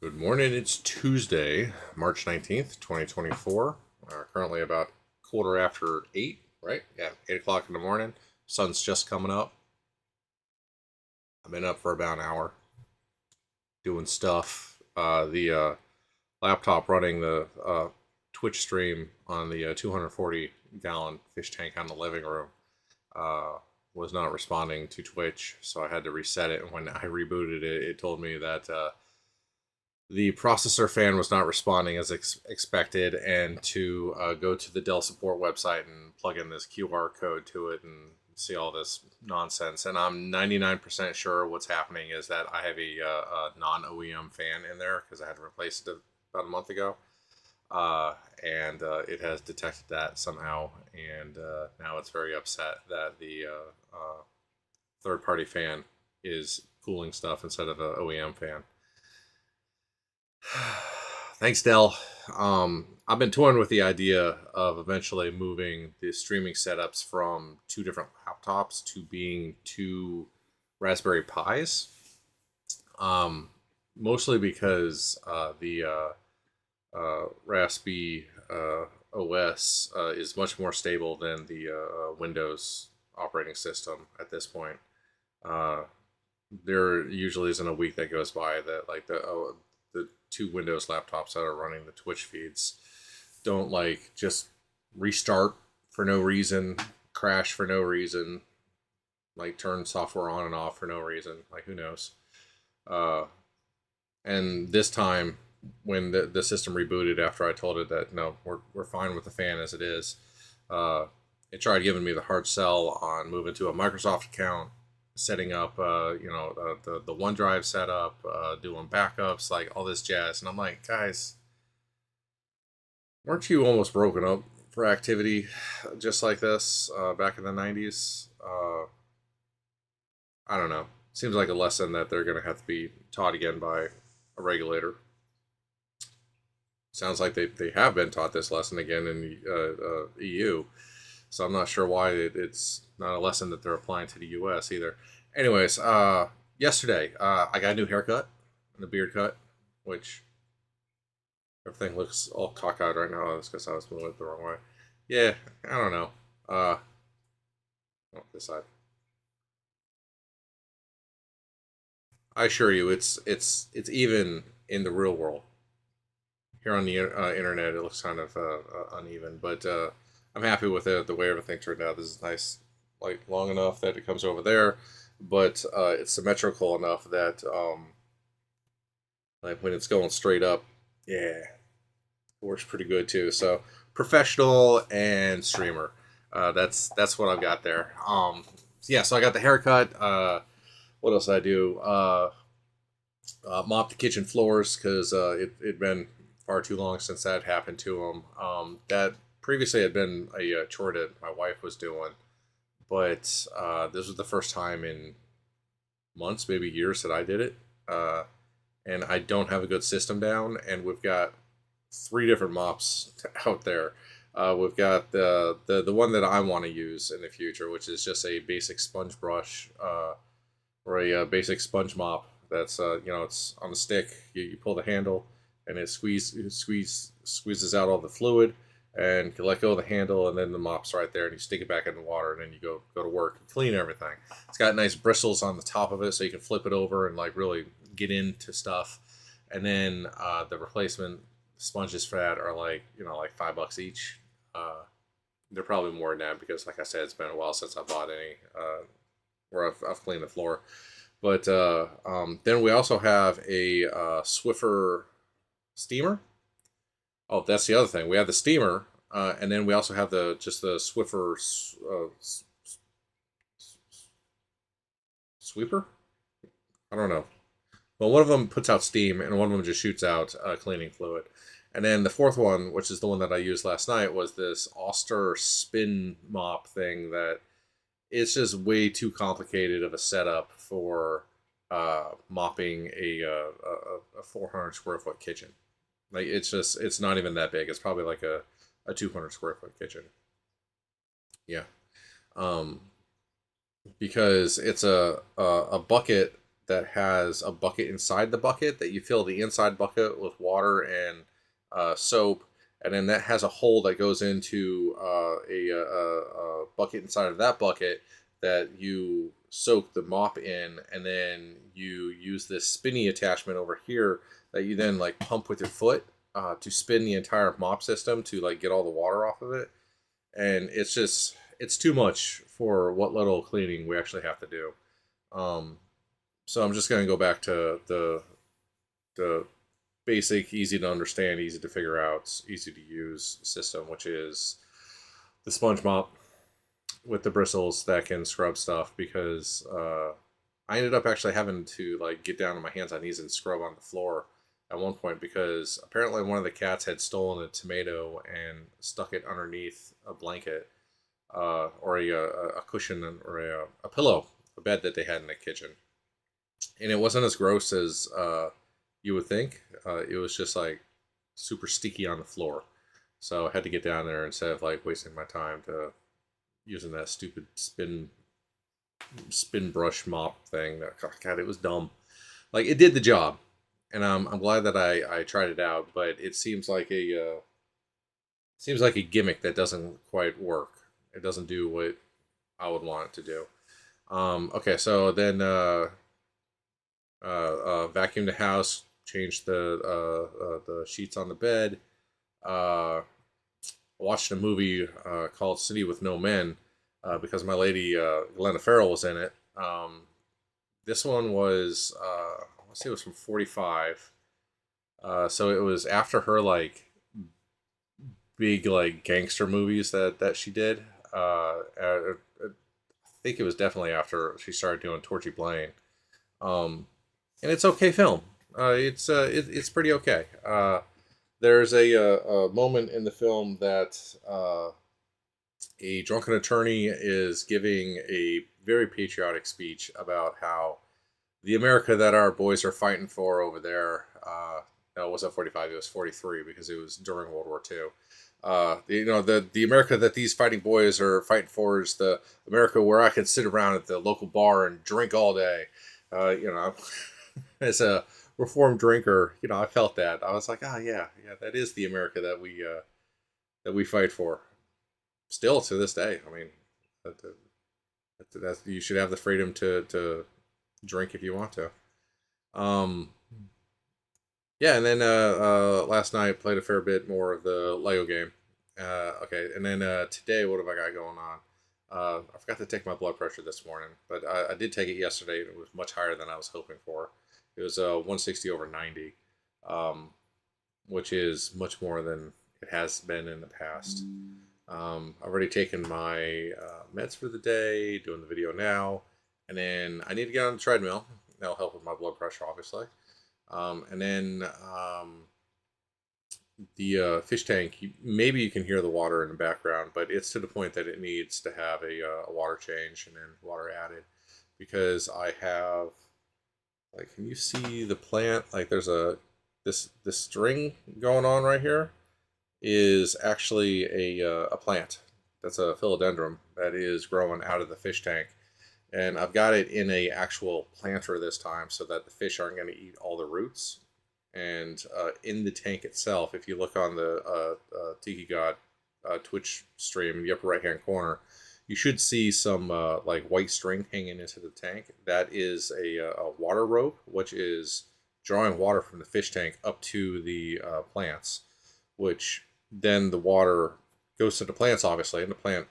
Good morning. It's Tuesday, March 19th, 2024. Currently about quarter after 8, right? Yeah, 8 o'clock in the morning. Sun's just coming up. I've been up for about an hour doing stuff. The laptop running the Twitch stream on the 240-gallon fish tank on the living room uh, was not responding to Twitch, so I had to reset it. And when I rebooted it, it told me that the processor fan was not responding as expected, and to go to the Dell support website and plug in this QR code to it and see all this nonsense. And I'm 99% sure what's happening is that I have a non OEM fan in there because I had to replace it about a month ago. And it has detected that somehow, and now it's very upset that the third party fan is cooling stuff instead of an OEM fan. Thanks, Dell. I've been toying with the idea of eventually moving the streaming setups from two different laptops to being two Raspberry Pis. Um, Mostly because the Raspberry OS is much more stable than the Windows operating system at this point. Uh, there usually isn't a week that goes by that like the two Windows laptops that are running the Twitch feeds don't like just restart for no reason, crash for no reason, like turn software on and off for no reason. Like who knows? Uh, and this time, when the system rebooted after I told it that no, we're fine with the fan as it is, uh, it tried giving me the hard sell on moving to a Microsoft account, setting up, the OneDrive setup, doing backups, like all this jazz. And I'm like, guys, weren't you almost broken up for activity just like this back in the 90s? I don't know. Seems like a lesson that they're going to have to be taught again by a regulator. Sounds like they have been taught this lesson again in the EU. So I'm not sure why it's not a lesson that they're applying to the U.S. either. Anyways, yesterday I got a new haircut and a beard cut, which everything looks all cockeyed right now. That's because I was moving it the wrong way. Yeah, I don't know. Oh, this side. I assure you, it's even in the real world. Here on the internet, it looks kind of uneven, but I'm happy with it. The way everything turned out. This is nice, like long enough that it comes over there, but it's symmetrical enough that like when it's going straight up, yeah, it works pretty good too. So professional and streamer, that's what I've got there. Yeah, so I got the haircut. What else did I do? Mop the kitchen floors because it'd been far too long since that happened to them. That previously had been a chore that my wife was doing, but this was the first time in months, maybe years, that I did it. And I don't have a good system down, and we've got three different mops out there. We've got the one that I want to use in the future, which is just a basic sponge brush or a basic sponge mop. That's it's on a stick. You pull the handle, and it squeezes out all the fluid, and you let go of the handle, and then the mop's right there, and you stick it back in the water, and then you go to work and clean everything. It's got nice bristles on the top of it, so you can flip it over and like really get into stuff. And then the replacement sponges for that are like like $5 each. Uh, they're probably more than that because, like I said, it's been a while since I bought any where I've cleaned the floor. But then we also have a Swiffer steamer. Oh, that's the other thing. We have the steamer, and then we also have the Swiffer sweeper. I don't know. Well, one of them puts out steam, and one of them just shoots out cleaning fluid. And then the fourth one, which is the one that I used last night, was this Oster spin mop thing that it's just way too complicated of a setup for mopping a 400 square foot kitchen. Like it's not even that big. It's probably like a 200 square foot kitchen. Yeah. Um, because it's a bucket that has a bucket inside the bucket that you fill the inside bucket with water and soap, and then that has a hole that goes into a bucket inside of that bucket that you soak the mop in, and then you use this spinny attachment over here that you then like pump with your foot to spin the entire mop system to like get all the water off of it. And it's too much for what little cleaning we actually have to do. Um, so I'm just gonna go back to the basic, easy to understand, easy to figure out, easy to use system, which is the sponge mop with the bristles that can scrub stuff. Because I ended up actually having to like get down on my hands on knees and scrub on the floor at one point because apparently one of the cats had stolen a tomato and stuck it underneath a blanket or a cushion or a pillow, a bed that they had in the kitchen. And it wasn't as gross as you would think. It was just like super sticky on the floor. So I had to get down there instead of like wasting my time to using that stupid spin brush mop thing. God, it was dumb. Like it did the job, and I'm glad that I tried it out. But it seems like a gimmick that doesn't quite work. It doesn't do what I would want it to do. Okay, so then vacuum the house, change the sheets on the bed. Watched a movie called City with No Men because my lady Glenda Farrell was in it. This one was I want to say it was from 45. So it was after her like big like gangster movies that she did. I think it was definitely after she started doing Torchy Blane. And it's okay film. It's pretty okay. There's a moment in the film that a drunken attorney is giving a very patriotic speech about how the America that our boys are fighting for over there. No, it wasn't 45. It was 43 because it was during World War II. The America that these fighting boys are fighting for is the America where I could sit around at the local bar and drink all day. As a reformed drinker, I felt that. I was like, yeah, that is the America that we fight for. Still to this day, I mean, you should have the freedom to drink if you want to. Um, yeah, and then last night played a fair bit more of the Lego game. Okay, and then today, what have I got going on? I forgot to take my blood pressure this morning, but I did take it yesterday, and it was much higher than I was hoping for. It was 160 over 90, which is much more than it has been in the past. I've already taken my meds for the day, doing the video now, and then I need to get on the treadmill. That'll help with my blood pressure, obviously. And then the fish tank, maybe you can hear the water in the background, but it's to the point that it needs to have a water change and then water added because I have, like, can you see the plant? Like there's this string going on right here is actually a plant. That's a philodendron that is growing out of the fish tank. And I've got it in a actual planter this time so that the fish aren't going to eat all the roots. And in the tank itself, if you look on the Tiki God Twitch stream in the upper right hand corner, you should see some like white string hanging into the tank. That is a water rope, which is drawing water from the fish tank up to the plants, which then the water goes to the plants, obviously, and the plant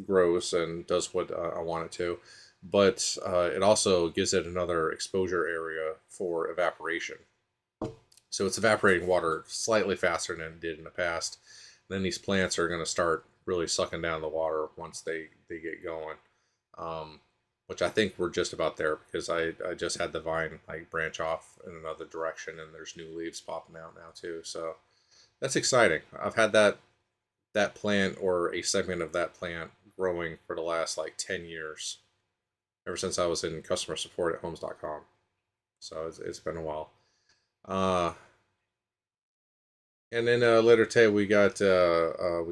grows and does what I want it to. But it also gives it another exposure area for evaporation. So it's evaporating water slightly faster than it did in the past. Then these plants are going to start really sucking down the water once they get going. Which I think we're just about there because I just had the vine like branch off in another direction and there's new leaves popping out now too. So that's exciting. I've had that plant or a segment of that plant growing for the last like 10 years. Ever since I was in customer support at homes.com. So it's been a while. And then later today we got a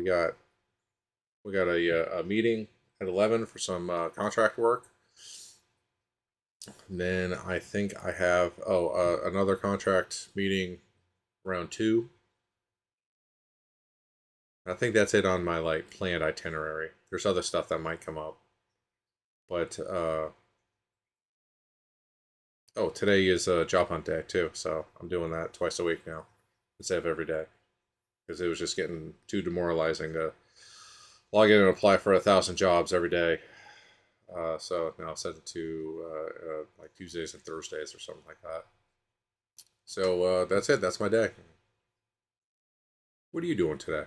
meeting at 11 for some contract work. And then I think I have another contract meeting around 2. I think that's it on my like planned itinerary. There's other stuff that might come up, but oh, today is a job hunt day too, so I'm doing that twice a week now instead of every day because it was just getting too demoralizing to log in and apply for 1,000 jobs every day. So now I'll set it to like Tuesdays and Thursdays or something like that. So that's it. That's my day. What are you doing today?